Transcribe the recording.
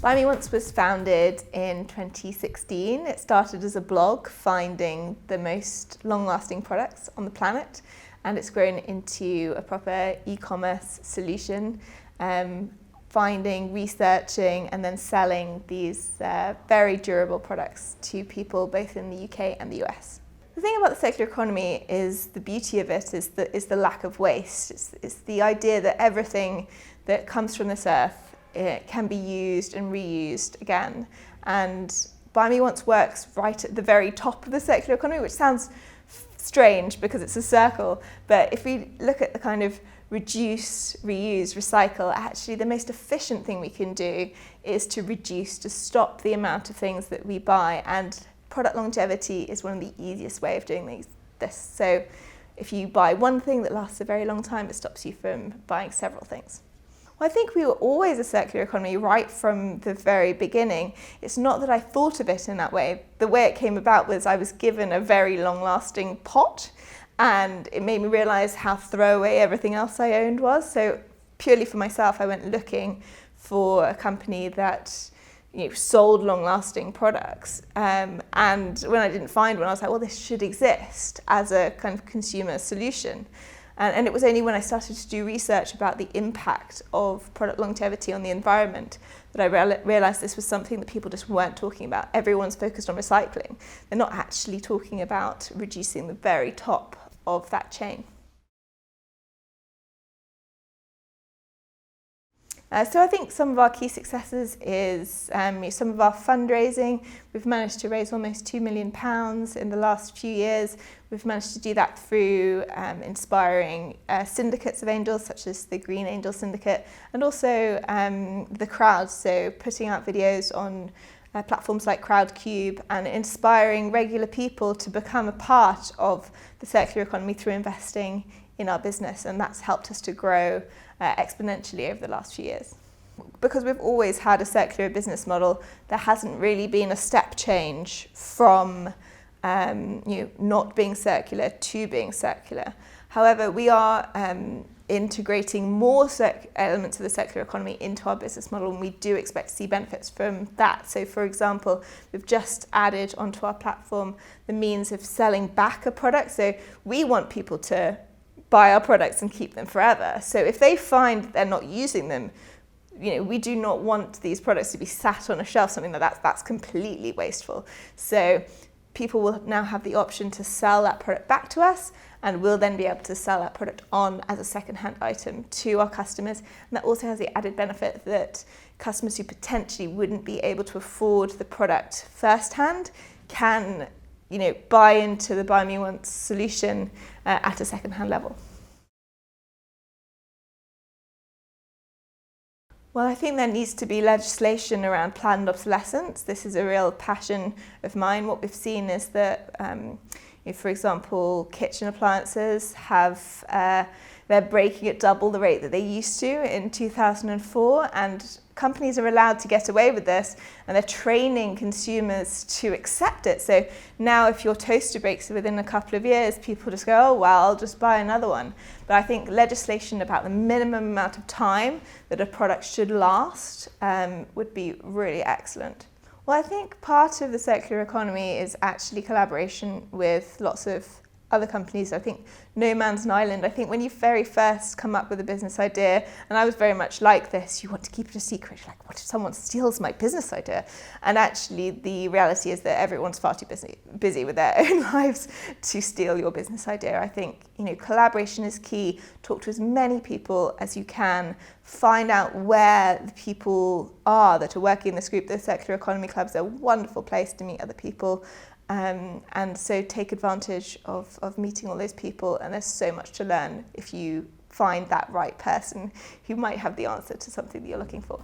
Buy Me Once was founded in 2016. It started as a blog finding the most long-lasting products on the planet, and it's grown into a proper e-commerce solution, finding, researching and then selling these very durable products to people both in the UK and the US. The thing about the circular economy is the beauty of it is the lack of waste. It's the idea that everything that comes from this earth it can be used and reused again. And Buy Me Once works right at the very top of the circular economy, which sounds strange because it's a circle. But if we look at the kind of reduce, reuse, recycle, actually the most efficient thing we can do is to reduce, to stop the amount of things that we buy. And product longevity is one of the easiest way of doing this. So if you buy one thing that lasts a very long time, it stops you from buying several things. Well, I think we were always a circular economy right from the very beginning. It's not that I thought of it in that way. The way it came about was I was given a very long-lasting pot, and it made me realise how throwaway everything else I owned was. So purely for myself, I went looking for a company that sold long-lasting products. And when I didn't find one, I was like, well, this should exist as a kind of consumer solution. And it was only when I started to do research about the impact of product longevity on the environment that I realised this was something that people just weren't talking about. Everyone's focused on recycling. They're not actually talking about reducing the very top of that chain. So I think some of our key successes is some of our fundraising. We've managed to raise almost £2 million in the last few years. We've managed to do that through inspiring syndicates of angels, such as the Green Angel Syndicate, and also the crowd, so putting out videos on platforms like Crowdcube and inspiring regular people to become a part of the circular economy through investing in our business, and that's helped us to grow exponentially over the last few years. Because we've always had a circular business model, there hasn't really been a step change from not being circular to being circular. However, we are integrating more elements of the circular economy into our business model, and we do expect to see benefits from that. So for example, we've just added onto our platform the means of selling back a product. So we want people to buy our products and keep them forever. So if they find they're not using them, we do not want these products to be sat on a shelf, something that's completely wasteful. So people will now have the option to sell that product back to us, and we'll then be able to sell that product on as a second-hand item to our customers. And that also has the added benefit that customers who potentially wouldn't be able to afford the product firsthand can buy into the Buy Me Once solution at a second-hand level. Well, I think there needs to be legislation around planned obsolescence. This is a real passion of mine. What we've seen is that, for example, kitchen appliances they're breaking at double the rate that they used to in 2004, and companies are allowed to get away with this, and they're training consumers to accept it. So now if your toaster breaks within a couple of years, people just go, oh, well, I'll just buy another one. But I think legislation about the minimum amount of time that a product should last would be really excellent. Well, I think part of the circular economy is actually collaboration with lots of other companies. I think no man's an island. I think when you very first come up with a business idea, and I was very much like this, you want to keep it a secret. You're like, what if someone steals my business idea? And actually the reality is that everyone's far too busy with their own lives to steal your business idea. I think collaboration is key. Talk to as many people as you can. Find out where the people are that are working in this group. The Circular Economy Clubs are a wonderful place to meet other people. And so take advantage of meeting all those people, and there's so much to learn if you find that right person who might have the answer to something that you're looking for.